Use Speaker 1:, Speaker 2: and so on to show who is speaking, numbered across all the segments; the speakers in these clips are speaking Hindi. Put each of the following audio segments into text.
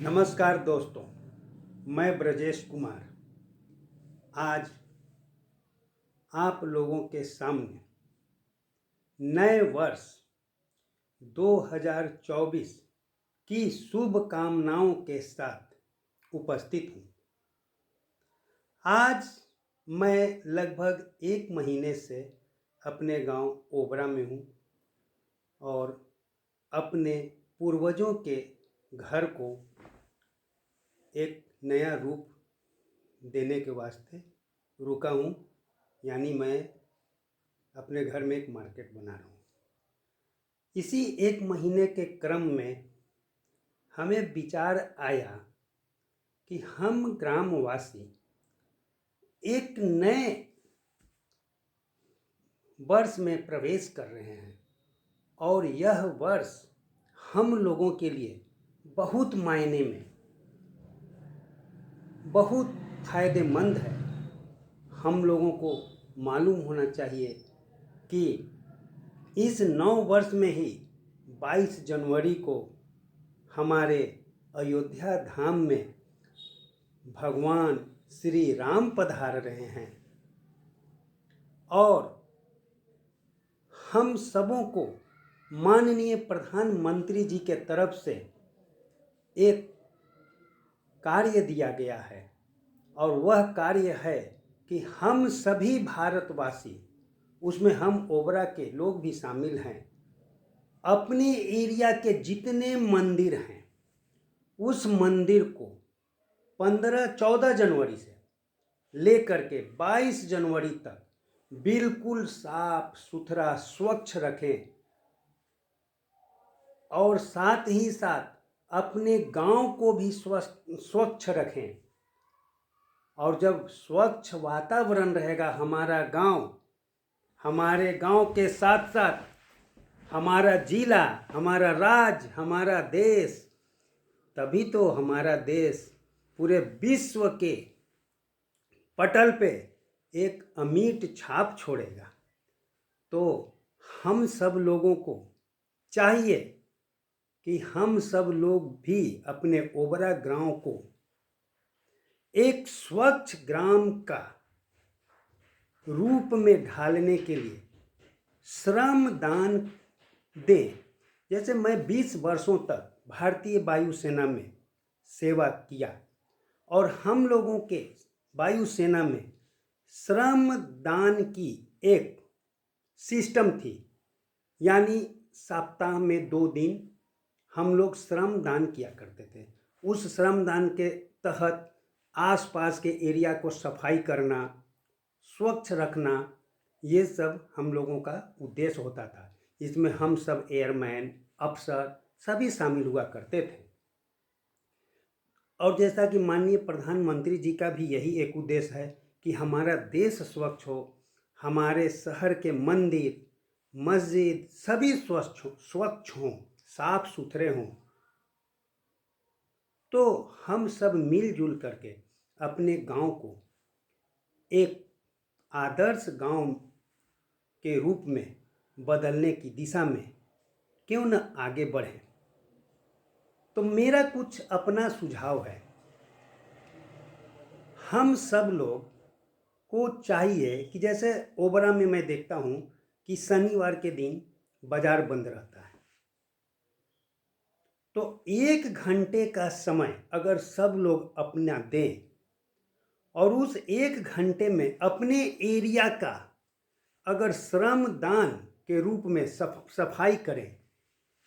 Speaker 1: नमस्कार दोस्तों, मैं ब्रजेश कुमार आज आप लोगों के सामने नए वर्ष 2024 की शुभकामनाओं के साथ उपस्थित हूँ। आज मैं लगभग 1 महीने से अपने गांव ओबरा में हूँ और अपने पूर्वजों के घर को एक नया रूप देने के वास्ते रुका हूँ। यानी मैं अपने घर में एक मार्केट बना रहा हूँ। इसी 1 महीने के क्रम में हमें विचार आया कि हम ग्रामवासी एक नए वर्ष में प्रवेश कर रहे हैं और यह वर्ष हम लोगों के लिए बहुत मायने में बहुत फायदेमंद है। हम लोगों को मालूम होना चाहिए कि इस नौ वर्ष में ही 22 जनवरी को हमारे अयोध्या धाम में भगवान श्री राम पधार रहे हैं और हम सबों को माननीय प्रधानमंत्री जी के तरफ से एक कार्य दिया गया है और वह कार्य है कि हम सभी भारतवासी, उसमें हम ओबरा के लोग भी शामिल हैं, अपने एरिया के जितने मंदिर हैं उस मंदिर को 14 जनवरी से लेकर के 22 जनवरी तक बिल्कुल साफ सुथरा स्वच्छ रखें और साथ ही साथ अपने गांव को भी स्वच्छ रखें। और जब स्वच्छ वातावरण रहेगा हमारे गांव के साथ साथ हमारा जिला, हमारा राज्य, हमारा देश, तभी तो हमारा देश पूरे विश्व के पटल पे एक अमिट छाप छोड़ेगा। तो हम सब लोगों को चाहिए कि हम सब लोग भी अपने ओबरा गांव को एक स्वच्छ ग्राम का रूप में ढालने के लिए श्रम दान दें। जैसे मैं 20 वर्षों तक भारतीय वायुसेना में सेवा किया और हम लोगों के वायुसेना में श्रम दान की एक सिस्टम थी। यानी सप्ताह में 2 दिन हम लोग श्रम दान किया करते थे। उस श्रम दान के तहत आसपास के एरिया को सफाई करना, स्वच्छ रखना, ये सब हम लोगों का उद्देश्य होता था। इसमें हम सब एयरमैन, अफसर सभी शामिल हुआ करते थे। और जैसा कि माननीय प्रधानमंत्री जी का भी यही एक उद्देश्य है कि हमारा देश स्वच्छ हो, हमारे शहर के मंदिर, मस्जिद सभी स्वच्छ हों, साफ सुथरे हों। तो हम सब मिलजुल करके अपने गांव को एक आदर्श गांव के रूप में बदलने की दिशा में क्यों न आगे बढ़ें। तो मेरा कुछ अपना सुझाव है। हम सब लोग को चाहिए कि जैसे ओबरा में मैं देखता हूँ कि शनिवार के दिन बाजार बंद रहता है, तो 1 घंटे का समय अगर सब लोग अपना दें और उस 1 घंटे में अपने एरिया का अगर श्रम दान के रूप में सफाई करें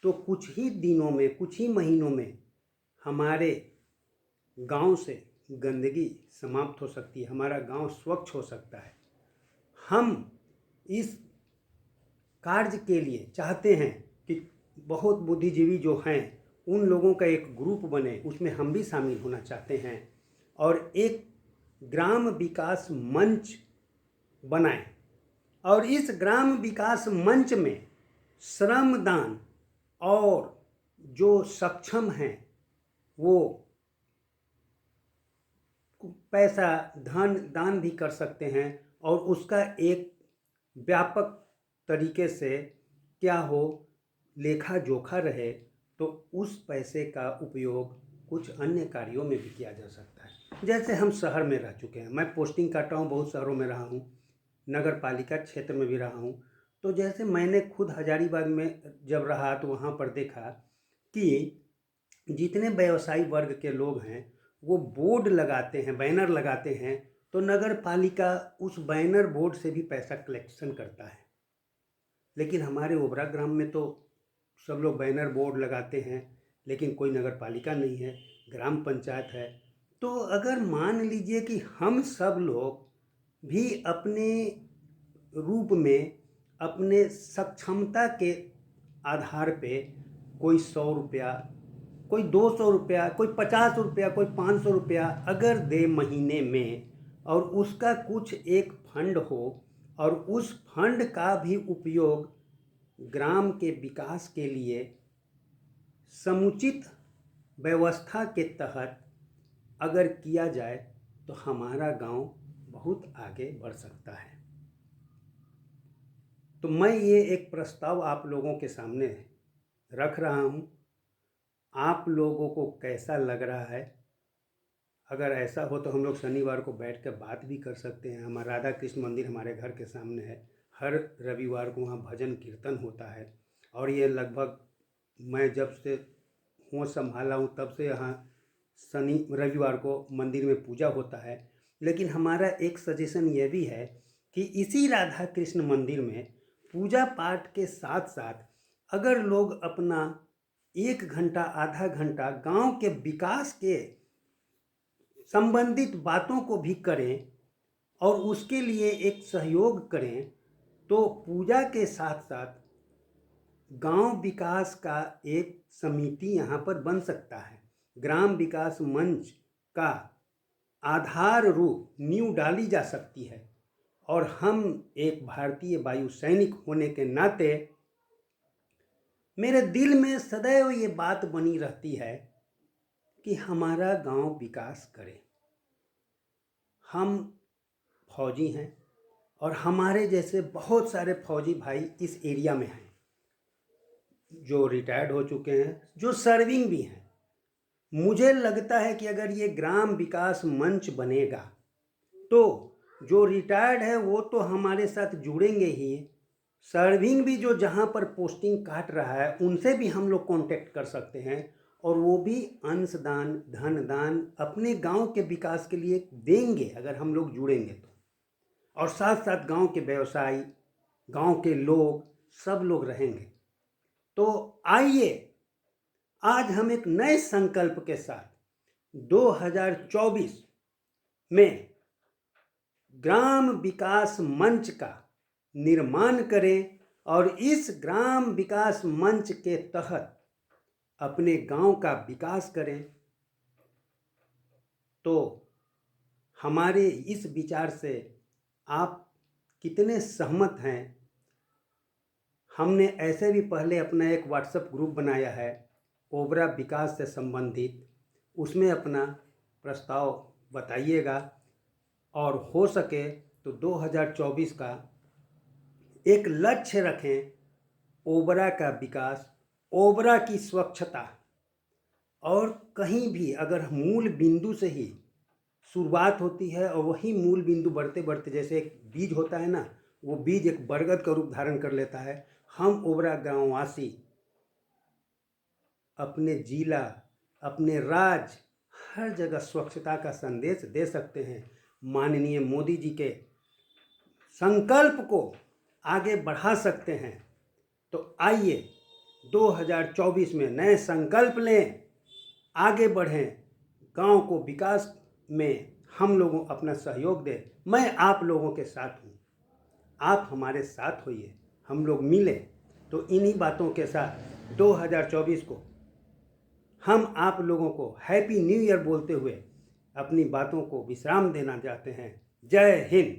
Speaker 1: तो कुछ ही दिनों में, कुछ ही महीनों में हमारे गांव से गंदगी समाप्त हो सकती है, हमारा गांव स्वच्छ हो सकता है। हम इस कार्य के लिए चाहते हैं कि बहुत बुद्धिजीवी जो हैं उन लोगों का एक ग्रुप बने, उसमें हम भी शामिल होना चाहते हैं और एक ग्राम विकास मंच बनाएं और इस ग्राम विकास मंच में श्रमदान और जो सक्षम हैं वो पैसा धन दान भी कर सकते हैं और उसका एक व्यापक तरीके से क्या हो लेखा जोखा रहे, तो उस पैसे का उपयोग कुछ अन्य कार्यों में भी किया जा सकता है। जैसे हम शहर में रह चुके हैं, मैं पोस्टिंग काटा हूँ, बहुत शहरों में रहा हूँ, नगर पालिका क्षेत्र में भी रहा हूँ। तो जैसे मैंने खुद हजारीबाग में जब रहा तो वहाँ पर देखा कि जितने व्यवसायी वर्ग के लोग हैं वो बोर्ड लगाते हैं, बैनर लगाते हैं, तो नगर पालिका उस बैनर बोर्ड से भी पैसा कलेक्शन करता है। लेकिन हमारे ओबरा ग्राम में तो सब लोग बैनर बोर्ड लगाते हैं, लेकिन कोई नगर पालिका नहीं है, ग्राम पंचायत है। तो अगर मान लीजिए कि हम सब लोग भी अपने रूप में अपने सक्षमता के आधार पे कोई 100 रुपया, कोई 200 रुपया, कोई 50 रुपया, कोई 500 रुपया अगर दे महीने में, और उसका कुछ एक फंड हो और उस फंड का भी उपयोग ग्राम के विकास के लिए समुचित व्यवस्था के तहत अगर किया जाए तो हमारा गांव बहुत आगे बढ़ सकता है। तो मैं ये एक प्रस्ताव आप लोगों के सामने रख रहा हूँ। आप लोगों को कैसा लग रहा है? अगर ऐसा हो तो हम लोग शनिवार को बैठ कर बात भी कर सकते हैं। हमारा राधा कृष्ण मंदिर हमारे घर के सामने है, हर रविवार को वहाँ भजन कीर्तन होता है। और ये लगभग मैं जब से होश संभाला हूँ तब से यहाँ रविवार को मंदिर में पूजा होता है। लेकिन हमारा एक सजेशन ये भी है कि इसी राधा कृष्ण मंदिर में पूजा पाठ के साथ साथ अगर लोग अपना 1 घंटा आधा घंटा गांव के विकास के संबंधित बातों को भी करें और उसके लिए एक सहयोग करें, तो पूजा के साथ साथ गांव विकास का एक समिति यहाँ पर बन सकता है। ग्राम विकास मंच का आधार रूप नींव डाली जा सकती है। और हम एक भारतीय वायु सैनिक होने के नाते मेरे दिल में सदैव ये बात बनी रहती है कि हमारा गांव विकास करे। हम फौजी हैं और हमारे जैसे बहुत सारे फौजी भाई इस एरिया में हैं, जो रिटायर्ड हो चुके हैं, जो सर्विंग भी हैं। मुझे लगता है कि अगर ये ग्राम विकास मंच बनेगा तो जो रिटायर्ड है वो तो हमारे साथ जुड़ेंगे ही, सर्विंग भी जो जहाँ पर पोस्टिंग काट रहा है उनसे भी हम लोग कांटेक्ट कर सकते हैं, और वो भी अंशदान धन दान अपने गांव के विकास के लिए देंगे अगर हम लोग जुड़ेंगे तो। और साथ साथ गांव के व्यवसायी, गांव के लोग, सब लोग रहेंगे। तो आइए आज हम एक नए संकल्प के साथ 2024 में ग्राम विकास मंच का निर्माण करें और इस ग्राम विकास मंच के तहत अपने गांव का विकास करें। तो हमारे इस विचार से आप कितने सहमत हैं? हमने ऐसे भी पहले अपना एक व्हाट्सएप ग्रुप बनाया है ओबरा विकास से संबंधित, उसमें अपना प्रस्ताव बताइएगा। और हो सके तो 2024 का एक लक्ष्य रखें, ओबरा का विकास, ओबरा की स्वच्छता। और कहीं भी अगर मूल बिंदु से ही शुरुआत होती है और वही मूल बिंदु बढ़ते बढ़ते, जैसे एक बीज होता है ना, वो बीज एक बरगद का रूप धारण कर लेता है। हम ओबरा गांववासी अपने जिला, अपने राज्य, हर जगह स्वच्छता का संदेश दे सकते हैं। माननीय मोदी जी के संकल्प को आगे बढ़ा सकते हैं। तो आइए 2024 में नए संकल्प लें, आगे बढ़ें, गांव को विकास में हम लोगों अपना सहयोग दें। मैं आप लोगों के साथ हूँ, आप हमारे साथ होइए, हम लोग मिले। तो इन्हीं बातों के साथ 2024 को हम आप लोगों को हैप्पी न्यू ईयर बोलते हुए अपनी बातों को विश्राम देना चाहते हैं। जय हिंद।